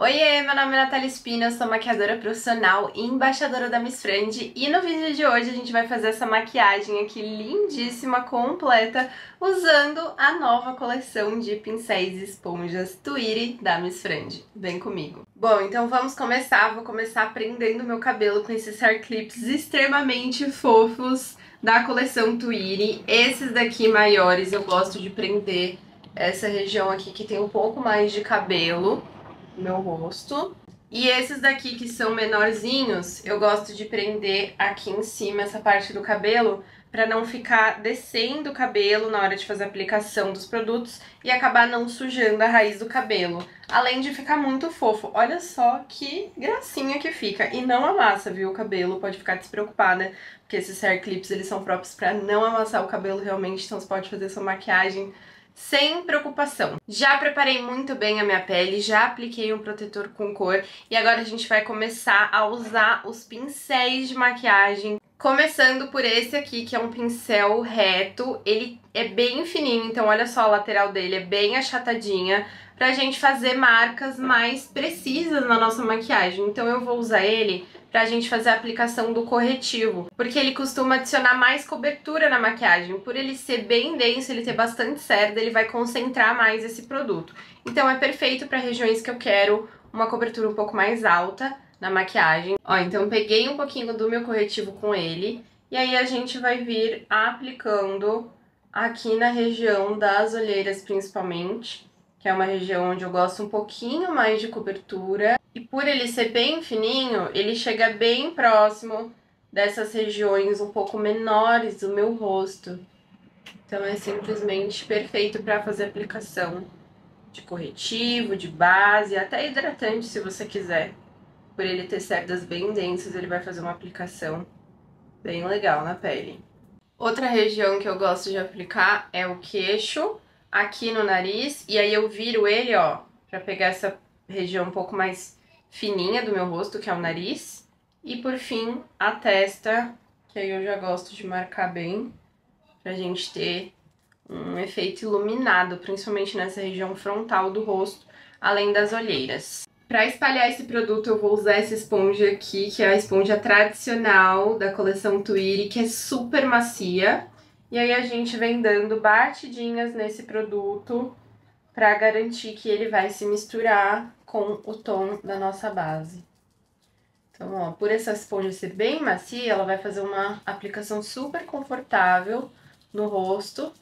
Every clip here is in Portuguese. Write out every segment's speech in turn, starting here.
Oiê, meu nome é Natália Espina, eu sou maquiadora profissional e embaixadora da Miss Friend e no vídeo de hoje a gente vai fazer essa maquiagem aqui lindíssima, completa, usando a nova coleção de pincéis e esponjas Tweety da Miss Friend. Vem comigo. Bom, então vamos começar, vou começar prendendo meu cabelo com esses hair clips extremamente fofos da coleção Tweety. Esses daqui maiores eu gosto de prender essa região aqui que tem um pouco mais de cabelo no meu rosto. E esses daqui que são menorzinhos, eu gosto de prender aqui em cima essa parte do cabelo para não ficar descendo o cabelo na hora de fazer a aplicação dos produtos e acabar não sujando a raiz do cabelo. Além de ficar muito fofo. Olha só que gracinha que fica. E não amassa, viu, o cabelo. Pode ficar despreocupada, porque esses hair clips eles são próprios para não amassar o cabelo realmente. Então você pode fazer sua maquiagem sem preocupação. Já preparei muito bem a minha pele, já apliquei um protetor com cor e agora a gente vai começar a usar os pincéis de maquiagem. Começando por esse aqui, que é um pincel reto, ele é bem fininho, então olha só a lateral dele, é bem achatadinha, pra gente fazer marcas mais precisas na nossa maquiagem. Então eu vou usar ele pra gente fazer a aplicação do corretivo, porque ele costuma adicionar mais cobertura na maquiagem. Por ele ser bem denso, ele ter bastante cerda, ele vai concentrar mais esse produto. Então é perfeito para regiões que eu quero uma cobertura um pouco mais alta na maquiagem. Ó, então peguei um pouquinho do meu corretivo com ele, e aí a gente vai vir aplicando aqui na região das olheiras principalmente, que é uma região onde eu gosto um pouquinho mais de cobertura. E por ele ser bem fininho, ele chega bem próximo dessas regiões um pouco menores do meu rosto. Então é simplesmente perfeito para fazer aplicação de corretivo, de base, até hidratante se você quiser. Por ele ter cerdas bem densas, ele vai fazer uma aplicação bem legal na pele. Outra região que eu gosto de aplicar é o queixo, aqui no nariz, e aí eu viro ele, ó, pra pegar essa região um pouco mais fininha do meu rosto, que é o nariz. E por fim, a testa, que aí eu já gosto de marcar bem, pra gente ter um efeito iluminado, principalmente nessa região frontal do rosto, além das olheiras. Para espalhar esse produto eu vou usar essa esponja aqui, que é a esponja tradicional da coleção Tweety, que é super macia. E aí a gente vem dando batidinhas nesse produto para garantir que ele vai se misturar com o tom da nossa base. Então, ó, por essa esponja ser bem macia, ela vai fazer uma aplicação super confortável no rosto,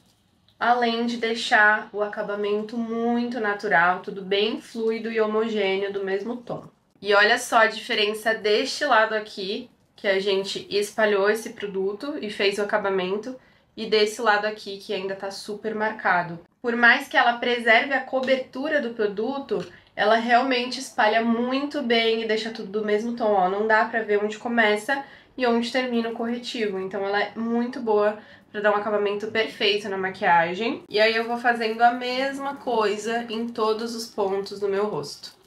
além de deixar o acabamento muito natural, tudo bem fluido e homogêneo do mesmo tom. E olha só a diferença deste lado aqui, que a gente espalhou esse produto e fez o acabamento, e desse lado aqui que ainda tá super marcado. Por mais que ela preserve a cobertura do produto, ela realmente espalha muito bem e deixa tudo do mesmo tom, ó. Não dá pra ver onde começa e onde termina o corretivo, então ela é muito boa pra dar um acabamento perfeito na maquiagem. E aí eu vou fazendo a mesma coisa em todos os pontos do meu rosto.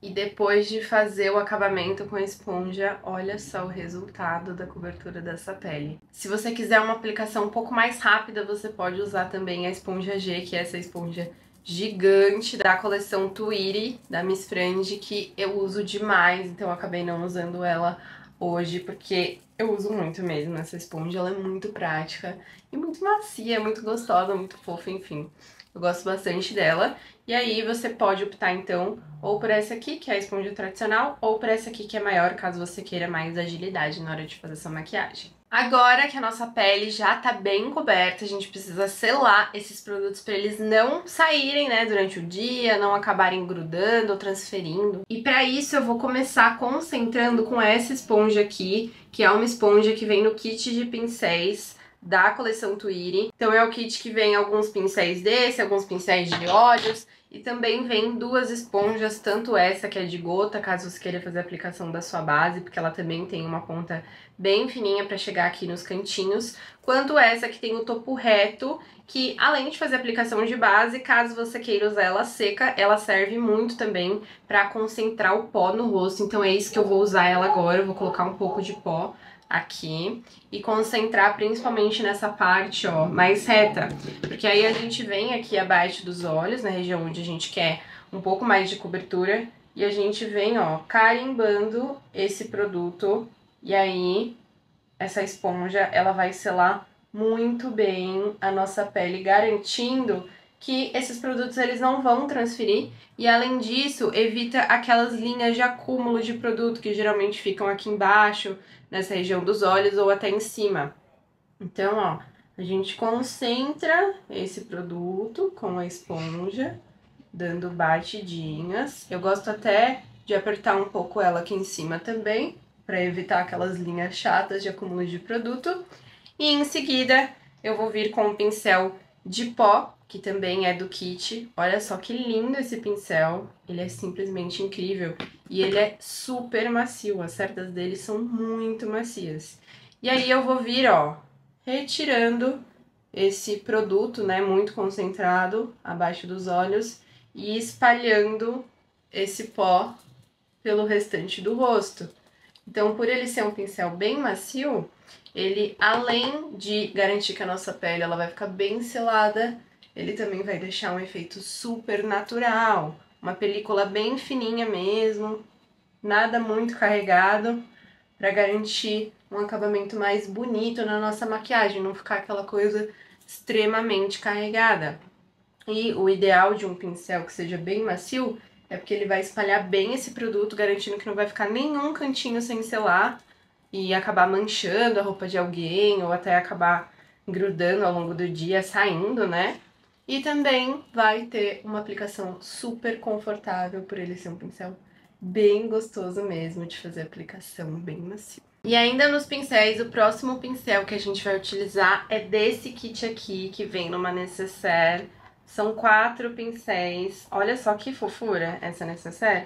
E depois de fazer o acabamento com a esponja, olha só o resultado da cobertura dessa pele. Se você quiser uma aplicação um pouco mais rápida, você pode usar também a esponja G, que é essa esponja gigante da coleção Tweety, da Miss Friend, que eu uso demais, então eu acabei não usando ela hoje, porque eu uso muito mesmo essa esponja, ela é muito prática e muito macia, muito gostosa, muito fofa, enfim. Eu gosto bastante dela. E aí você pode optar então ou por essa aqui, que é a esponja tradicional, ou por essa aqui que é maior, caso você queira mais agilidade na hora de fazer essa maquiagem. Agora que a nossa pele já tá bem coberta, a gente precisa selar esses produtos para eles não saírem, né, durante o dia, não acabarem grudando ou transferindo. E para isso eu vou começar concentrando com essa esponja aqui, que é uma esponja que vem no kit de pincéis da coleção Tweety. Então é o kit que vem alguns pincéis desse, alguns pincéis de olhos, e também vem duas esponjas, tanto essa que é de gota, caso você queira fazer a aplicação da sua base, porque ela também tem uma ponta bem fininha para chegar aqui nos cantinhos, quanto essa que tem o topo reto, que além de fazer a aplicação de base, caso você queira usar ela seca, ela serve muito também para concentrar o pó no rosto. Então é isso que eu vou usar ela agora, eu vou colocar um pouco de pó aqui e concentrar principalmente nessa parte, ó, mais reta. Porque aí a gente vem aqui abaixo dos olhos, na região onde a gente quer um pouco mais de cobertura, e a gente vem, ó, carimbando esse produto, e aí essa esponja, ela vai selar muito bem a nossa pele, garantindo que esses produtos eles não vão transferir e, além disso, evita aquelas linhas de acúmulo de produto que geralmente ficam aqui embaixo, nessa região dos olhos ou até em cima. Então, ó, a gente concentra esse produto com a esponja, dando batidinhas. Eu gosto até de apertar um pouco ela aqui em cima também, para evitar aquelas linhas chatas de acúmulo de produto. E em seguida eu vou vir com um pincel de pó, que também é do kit. Olha só que lindo esse pincel, ele é simplesmente incrível. E ele é super macio, as cerdas dele são muito macias. E aí eu vou vir, ó, retirando esse produto, né, muito concentrado abaixo dos olhos e espalhando esse pó pelo restante do rosto. Então, por ele ser um pincel bem macio, ele, além de garantir que a nossa pele ela vai ficar bem selada, ele também vai deixar um efeito super natural, uma película bem fininha mesmo, nada muito carregado, para garantir um acabamento mais bonito na nossa maquiagem, não ficar aquela coisa extremamente carregada. E o ideal de um pincel que seja bem macio é porque ele vai espalhar bem esse produto, garantindo que não vai ficar nenhum cantinho sem selar e acabar manchando a roupa de alguém ou até acabar grudando ao longo do dia, saindo, né? E também vai ter uma aplicação super confortável por ele ser um pincel bem gostoso mesmo de fazer aplicação, bem macio. E ainda nos pincéis, o próximo pincel que a gente vai utilizar é desse kit aqui, que vem numa necessaire. São 4 pincéis, olha só que fofura essa necessaire.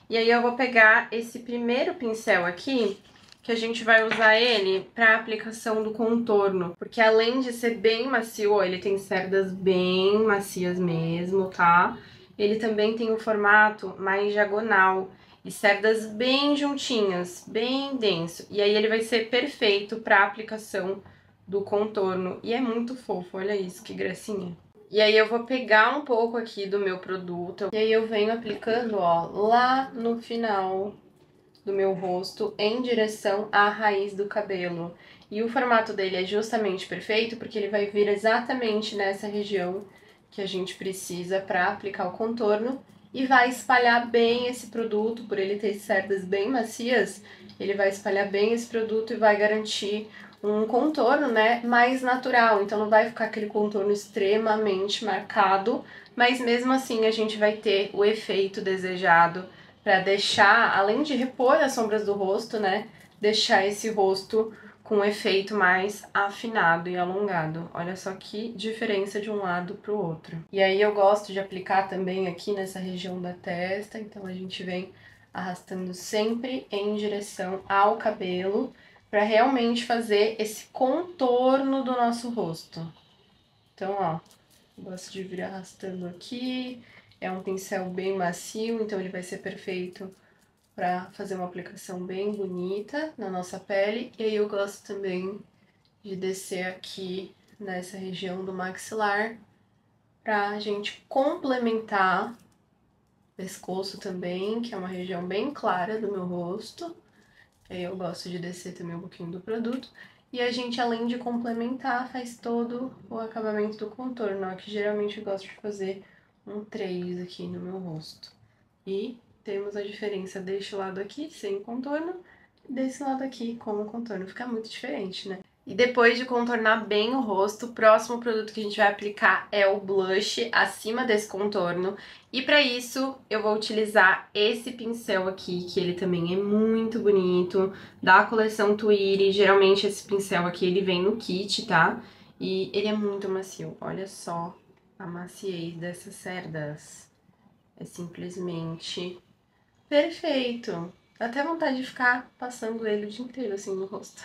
E aí eu vou pegar esse primeiro pincel aqui, que a gente vai usar ele para aplicação do contorno. Porque além de ser bem macio, ó, ele tem cerdas bem macias mesmo, tá? Ele também tem um formato mais diagonal e cerdas bem juntinhas, bem denso. E aí ele vai ser perfeito para aplicação do contorno. E é muito fofo, olha isso, que gracinha. E aí eu vou pegar um pouco aqui do meu produto, e aí eu venho aplicando, ó, lá no final do meu rosto, em direção à raiz do cabelo. E o formato dele é justamente perfeito, porque ele vai vir exatamente nessa região que a gente precisa para aplicar o contorno, e vai espalhar bem esse produto, por ele ter cerdas bem macias, ele vai espalhar bem esse produto e vai garantir um contorno, né, mais natural. Então não vai ficar aquele contorno extremamente marcado, mas mesmo assim a gente vai ter o efeito desejado para deixar, além de repor as sombras do rosto, né, deixar esse rosto com um efeito mais afinado e alongado. Olha só que diferença de um lado pro outro. E aí eu gosto de aplicar também aqui nessa região da testa, então a gente vem arrastando sempre em direção ao cabelo, para realmente fazer esse contorno do nosso rosto. Então, ó, gosto de vir arrastando aqui. É um pincel bem macio, então ele vai ser perfeito para fazer uma aplicação bem bonita na nossa pele. E aí eu gosto também de descer aqui nessa região do maxilar pra gente complementar o pescoço também, que é uma região bem clara do meu rosto. Aí eu gosto de descer também um pouquinho do produto. E a gente, além de complementar, faz todo o acabamento do contorno, ó, que geralmente eu gosto de fazer um 3 aqui no meu rosto. E temos a diferença deste lado aqui, sem contorno, e desse lado aqui, com o contorno. Fica muito diferente, né? E depois de contornar bem o rosto, o próximo produto que a gente vai aplicar é o blush acima desse contorno. E para isso, eu vou utilizar esse pincel aqui, que ele também é muito bonito, da coleção Twirly. Geralmente esse pincel aqui, ele vem no kit, tá? E ele é muito macio. Olha só a maciez dessas cerdas. É simplesmente perfeito. Dá até vontade de ficar passando ele o dia inteiro, assim, no rosto.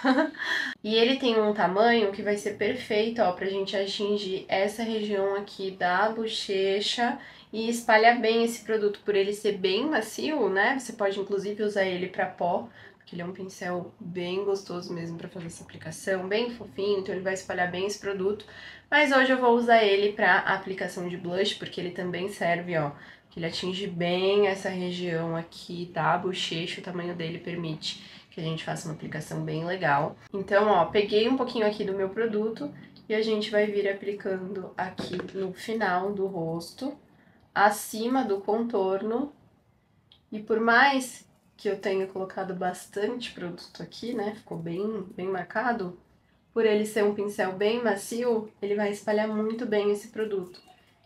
E ele tem um tamanho que vai ser perfeito, ó, pra gente atingir essa região aqui da bochecha e espalhar bem esse produto por ele ser bem macio, né? Você pode, inclusive, usar ele pra pó, porque ele é um pincel bem gostoso mesmo pra fazer essa aplicação, bem fofinho, então ele vai espalhar bem esse produto. Mas hoje eu vou usar ele pra aplicação de blush, porque ele também serve, ó, que ele atinge bem essa região aqui, tá? A bochecha, o tamanho dele permite que a gente faça uma aplicação bem legal. Então, ó, peguei um pouquinho aqui do meu produto e a gente vai vir aplicando aqui no final do rosto, acima do contorno. E por mais que eu tenha colocado bastante produto aqui, né, ficou bem marcado, por ele ser um pincel bem macio, ele vai espalhar muito bem esse produto.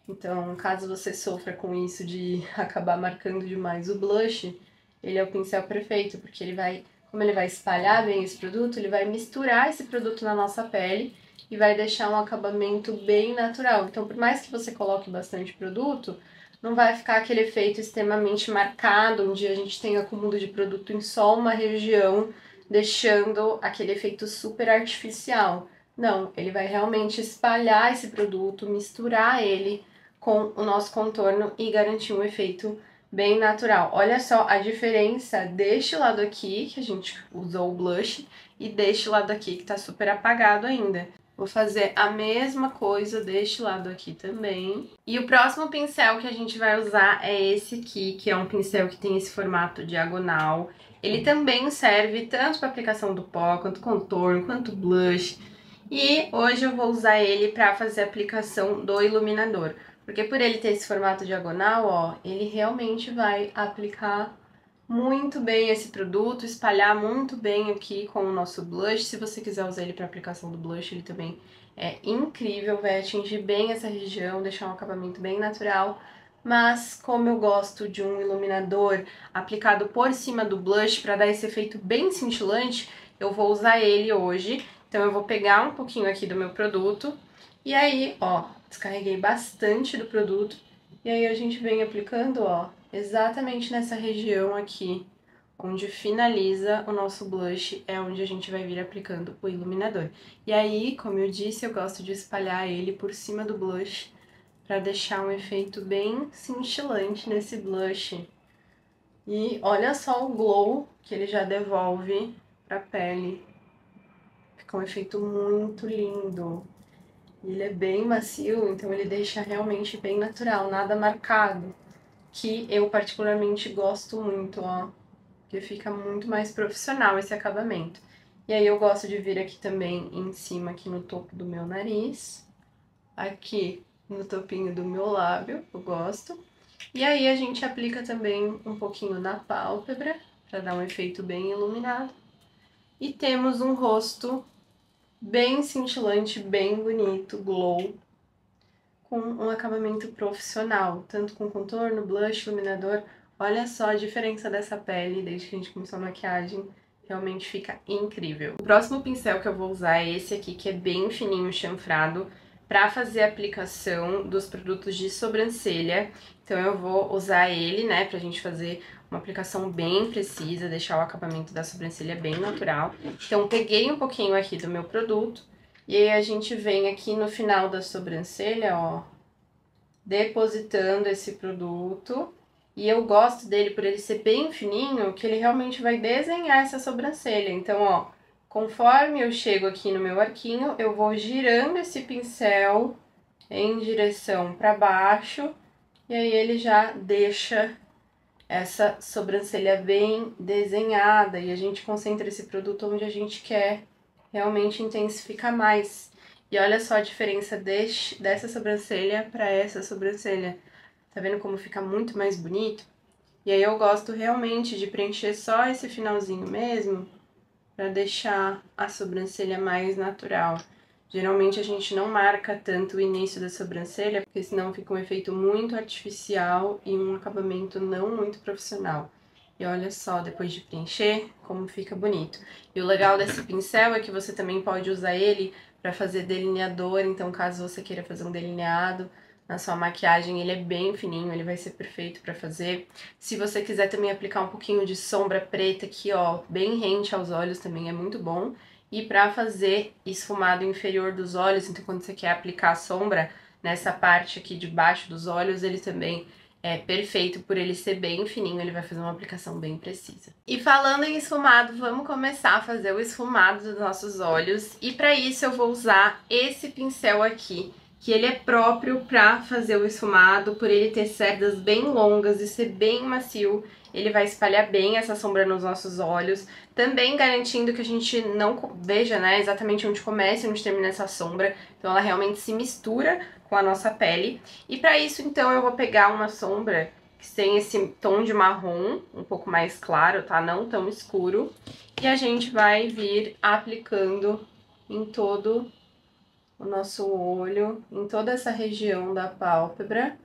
Então, caso você sofra com isso de acabar marcando demais o blush, ele é o pincel perfeito, porque ele vai, como ele vai espalhar bem esse produto, ele vai misturar esse produto na nossa pele e vai deixar um acabamento bem natural. Então, por mais que você coloque bastante produto, não vai ficar aquele efeito extremamente marcado, onde a gente tem acúmulo de produto em só uma região, deixando aquele efeito super artificial. Não, ele vai realmente espalhar esse produto, misturar ele com o nosso contorno e garantir um efeito bem natural. Olha só a diferença deste lado aqui, que a gente usou o blush, e deste lado aqui, que tá super apagado ainda. Vou fazer a mesma coisa deste lado aqui também. E o próximo pincel que a gente vai usar é esse aqui, que é um pincel que tem esse formato diagonal. Ele também serve tanto para aplicação do pó, quanto contorno, quanto blush. E hoje eu vou usar ele para fazer a aplicação do iluminador. Porque por ele ter esse formato diagonal, ó, ele realmente vai aplicar muito bem esse produto, espalhar muito bem aqui com o nosso blush. Se você quiser usar ele para aplicação do blush, ele também é incrível, vai atingir bem essa região, deixar um acabamento bem natural. Mas como eu gosto de um iluminador aplicado por cima do blush para dar esse efeito bem cintilante, eu vou usar ele hoje. Então eu vou pegar um pouquinho aqui do meu produto e aí, ó, descarreguei bastante do produto e aí a gente vem aplicando, ó, exatamente nessa região aqui, onde finaliza o nosso blush, é onde a gente vai vir aplicando o iluminador. E aí, como eu disse, eu gosto de espalhar ele por cima do blush para deixar um efeito bem cintilante nesse blush. E olha só o glow que ele já devolve pra pele. Fica um efeito muito lindo. Ele é bem macio, então ele deixa realmente bem natural, nada marcado. Que eu particularmente gosto muito, ó. Porque fica muito mais profissional esse acabamento. E aí eu gosto de vir aqui também em cima, aqui no topo do meu nariz. Aqui no topinho do meu lábio, eu gosto. E aí a gente aplica também um pouquinho na pálpebra, para dar um efeito bem iluminado. E temos um rosto bem cintilante, bem bonito, glow, com um acabamento profissional, tanto com contorno, blush, iluminador. Olha só a diferença dessa pele desde que a gente começou a maquiagem, realmente fica incrível. O próximo pincel que eu vou usar é esse aqui, que é bem fininho, chanfrado, para fazer a aplicação dos produtos de sobrancelha. Então eu vou usar ele, né, pra gente fazer uma aplicação bem precisa, deixar o acabamento da sobrancelha bem natural. Então peguei um pouquinho aqui do meu produto, e aí a gente vem aqui no final da sobrancelha, ó, depositando esse produto. E eu gosto dele por ele ser bem fininho, que ele realmente vai desenhar essa sobrancelha. Então, ó, conforme eu chego aqui no meu arquinho, eu vou girando esse pincel em direção para baixo. E aí ele já deixa essa sobrancelha bem desenhada. E a gente concentra esse produto onde a gente quer realmente intensificar mais. E olha só a diferença dessa sobrancelha para essa sobrancelha. Tá vendo como fica muito mais bonito? E aí eu gosto realmente de preencher só esse finalzinho mesmo, pra deixar a sobrancelha mais natural. Geralmente a gente não marca tanto o início da sobrancelha, porque senão fica um efeito muito artificial e um acabamento não muito profissional. E olha só, depois de preencher, como fica bonito. E o legal desse pincel é que você também pode usar ele para fazer delineador, então caso você queira fazer um delineado na sua maquiagem, ele é bem fininho, ele vai ser perfeito para fazer. Se você quiser também aplicar um pouquinho de sombra preta aqui, ó, bem rente aos olhos também é muito bom. E para fazer esfumado inferior dos olhos, então quando você quer aplicar a sombra nessa parte aqui de baixo dos olhos, ele também é perfeito por ele ser bem fininho, ele vai fazer uma aplicação bem precisa. E falando em esfumado, vamos começar a fazer o esfumado dos nossos olhos. E para isso eu vou usar esse pincel aqui, que ele é próprio para fazer o esfumado, por ele ter cerdas bem longas e ser bem macio. Ele vai espalhar bem essa sombra nos nossos olhos, também garantindo que a gente não veja, né, exatamente onde começa e onde termina essa sombra. Então ela realmente se mistura com a nossa pele. E para isso, então, eu vou pegar uma sombra que tem esse tom de marrom, um pouco mais claro, tá? Não tão escuro. E a gente vai vir aplicando em todo o nosso olho, em toda essa região da pálpebra.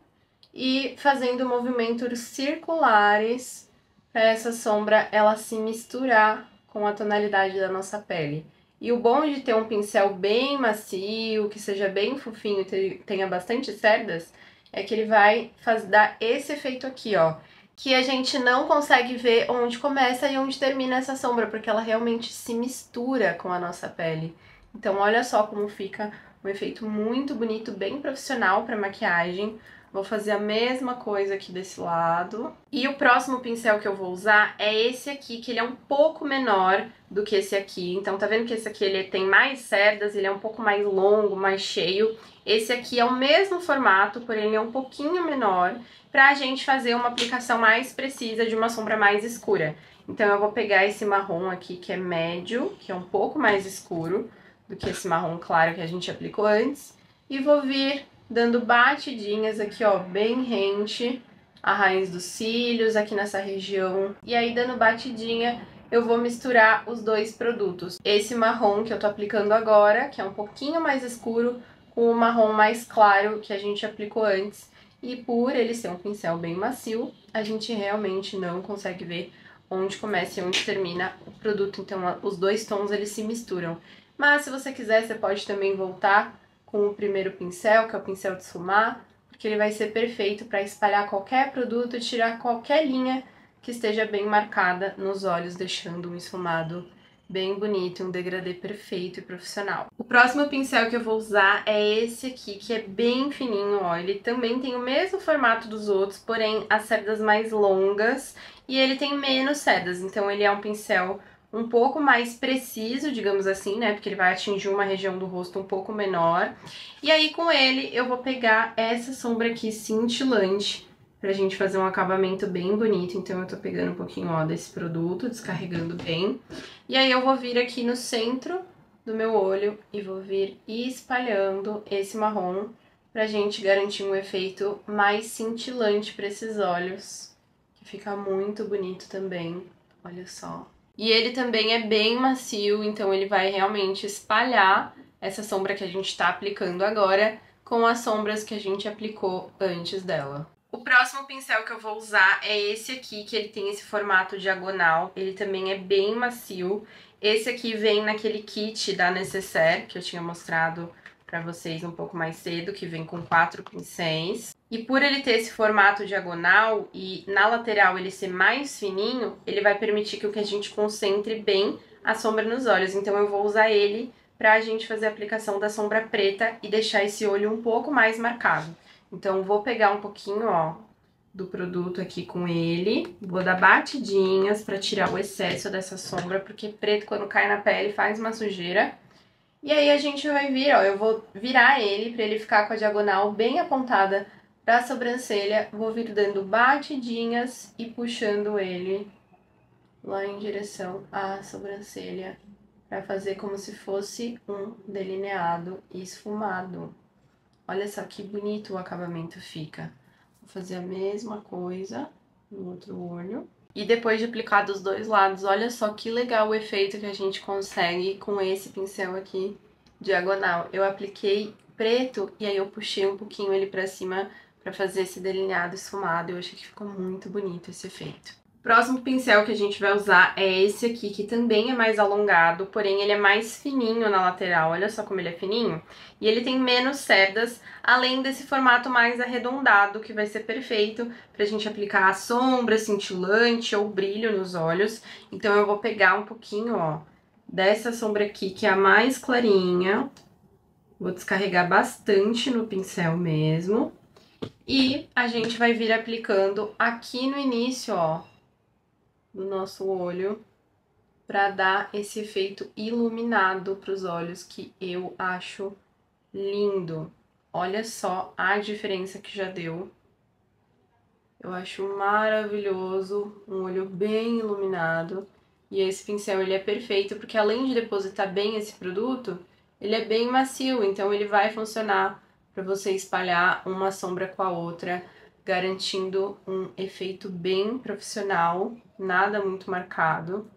E fazendo movimentos circulares para essa sombra ela se misturar com a tonalidade da nossa pele. E o bom de ter um pincel bem macio, que seja bem fofinho e tenha bastante cerdas, é que ele vai dar esse efeito aqui, ó. Que a gente não consegue ver onde começa e onde termina essa sombra, porque ela realmente se mistura com a nossa pele. Então olha só como fica um efeito muito bonito, bem profissional para maquiagem. Vou fazer a mesma coisa aqui desse lado. E o próximo pincel que eu vou usar é esse aqui, que ele é um pouco menor do que esse aqui. Então tá vendo que esse aqui ele tem mais cerdas, ele é um pouco mais longo, mais cheio. Esse aqui é o mesmo formato, porém ele é um pouquinho menor, pra gente fazer uma aplicação mais precisa de uma sombra mais escura. Então eu vou pegar esse marrom aqui, que é médio, que é um pouco mais escuro do que esse marrom claro que a gente aplicou antes, e vou vir dando batidinhas aqui, ó, bem rente, a raiz dos cílios, aqui nessa região. E aí, dando batidinha, eu vou misturar os dois produtos. Esse marrom que eu tô aplicando agora, que é um pouquinho mais escuro, com o marrom mais claro que a gente aplicou antes. E por ele ser um pincel bem macio, a gente realmente não consegue ver onde começa e onde termina o produto. Então, os dois tons, eles se misturam. Mas, se você quiser, você pode também voltar com o primeiro pincel, que é o pincel de esfumar, porque ele vai ser perfeito para espalhar qualquer produto e tirar qualquer linha que esteja bem marcada nos olhos, deixando um esfumado bem bonito, um degradê perfeito e profissional. O próximo pincel que eu vou usar é esse aqui, que é bem fininho, ó. Ele também tem o mesmo formato dos outros, porém as cerdas mais longas, e ele tem menos cerdas, então ele é um pincel um pouco mais preciso, digamos assim, né? Porque ele vai atingir uma região do rosto um pouco menor. E aí, com ele, eu vou pegar essa sombra aqui cintilante pra gente fazer um acabamento bem bonito. Então, eu tô pegando um pouquinho, ó, desse produto, descarregando bem. E aí, eu vou vir aqui no centro do meu olho e vou vir espalhando esse marrom pra gente garantir um efeito mais cintilante pra esses olhos, que fica muito bonito também. Olha só. E ele também é bem macio, então ele vai realmente espalhar essa sombra que a gente tá aplicando agora com as sombras que a gente aplicou antes dela. O próximo pincel que eu vou usar é esse aqui, que ele tem esse formato diagonal. Ele também é bem macio. Esse aqui vem naquele kit da Necessaire, que eu tinha mostrado pra vocês um pouco mais cedo, que vem com 4 pincéis. E por ele ter esse formato diagonal e na lateral ele ser mais fininho, ele vai permitir que a gente concentre bem a sombra nos olhos. Então eu vou usar ele pra gente fazer a aplicação da sombra preta e deixar esse olho um pouco mais marcado. Então vou pegar um pouquinho, ó, do produto aqui com ele, vou dar batidinhas pra tirar o excesso dessa sombra, porque preto quando cai na pele faz uma sujeira. E aí a gente vai vir, ó, eu vou virar ele pra ele ficar com a diagonal bem apontada pra sobrancelha, vou vir dando batidinhas e puxando ele lá em direção à sobrancelha, pra fazer como se fosse um delineado esfumado. Olha só que bonito o acabamento fica. Vou fazer a mesma coisa no outro olho. E depois de aplicar dos dois lados, olha só que legal o efeito que a gente consegue com esse pincel aqui diagonal. Eu apliquei preto e aí eu puxei um pouquinho ele pra cima pra fazer esse delineado esfumado. Eu achei que ficou muito bonito esse efeito. O próximo pincel que a gente vai usar é esse aqui, que também é mais alongado, porém ele é mais fininho na lateral. Olha só como ele é fininho. E ele tem menos cerdas, além desse formato mais arredondado, que vai ser perfeito pra gente aplicar a sombra cintilante ou brilho nos olhos. Então eu vou pegar um pouquinho, ó, dessa sombra aqui, que é a mais clarinha. Vou descarregar bastante no pincel mesmo. E a gente vai vir aplicando aqui no início, ó, do nosso olho, pra dar esse efeito iluminado pros olhos, que eu acho lindo. Olha só a diferença que já deu. Eu acho maravilhoso, um olho bem iluminado. E esse pincel, ele é perfeito, porque além de depositar bem esse produto, ele é bem macio, então ele vai funcionar para você espalhar uma sombra com a outra, garantindo um efeito bem profissional, nada muito marcado.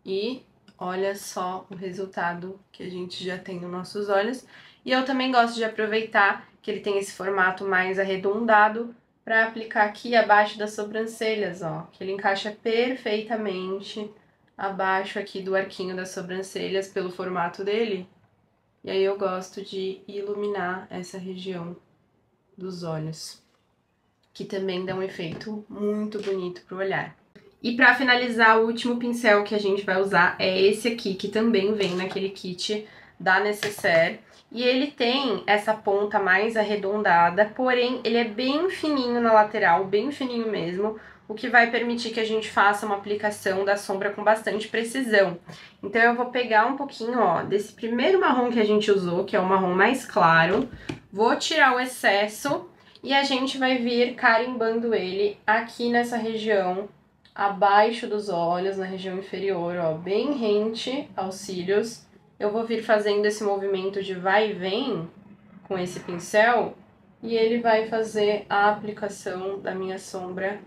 E olha só o resultado que a gente já tem nos nossos olhos. E eu também gosto de aproveitar que ele tem esse formato mais arredondado para aplicar aqui abaixo das sobrancelhas, ó, que ele encaixa perfeitamente abaixo aqui do arquinho das sobrancelhas pelo formato dele. E aí eu gosto de iluminar essa região dos olhos, que também dá um efeito muito bonito pro olhar. E pra finalizar, o último pincel que a gente vai usar é esse aqui, que também vem naquele kit da Necessaire. E ele tem essa ponta mais arredondada, porém ele é bem fininho na lateral, bem fininho mesmo, o que vai permitir que a gente faça uma aplicação da sombra com bastante precisão. Então eu vou pegar um pouquinho, ó, desse primeiro marrom que a gente usou, que é o marrom mais claro, vou tirar o excesso e a gente vai vir carimbando ele aqui nessa região, abaixo dos olhos, na região inferior, ó, bem rente aos cílios. Eu vou vir fazendo esse movimento de vai e vem com esse pincel e ele vai fazer a aplicação da minha sombra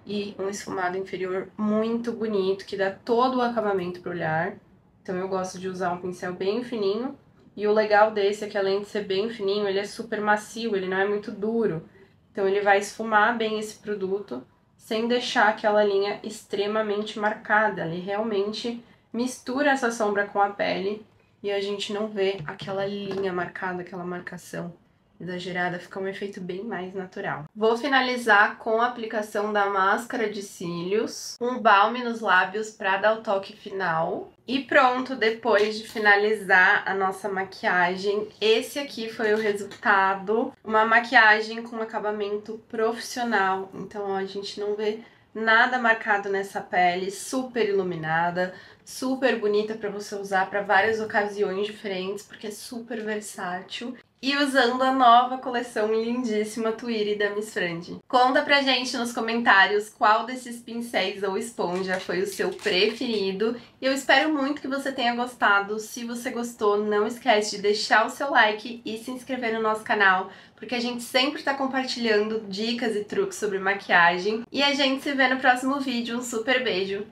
e um esfumado inferior muito bonito, que dá todo o acabamento pro olhar. Então eu gosto de usar um pincel bem fininho. E o legal desse é que além de ser bem fininho, ele é super macio, ele não é muito duro. Então ele vai esfumar bem esse produto, sem deixar aquela linha extremamente marcada. Ele realmente mistura essa sombra com a pele e a gente não vê aquela linha marcada, aquela marcação exagerada, fica um efeito bem mais natural. Vou finalizar com a aplicação da máscara de cílios, um balme nos lábios para dar o toque final. E pronto, depois de finalizar a nossa maquiagem, esse aqui foi o resultado. Uma maquiagem com acabamento profissional, então ó, a gente não vê nada marcado nessa pele, super iluminada, super bonita para você usar para várias ocasiões diferentes, porque é super versátil. E usando a nova coleção lindíssima Twirly da Miss Frandy. Conta pra gente nos comentários qual desses pincéis ou esponja foi o seu preferido. E eu espero muito que você tenha gostado. Se você gostou, não esquece de deixar o seu like e se inscrever no nosso canal, porque a gente sempre tá compartilhando dicas e truques sobre maquiagem. E a gente se vê no próximo vídeo. Um super beijo!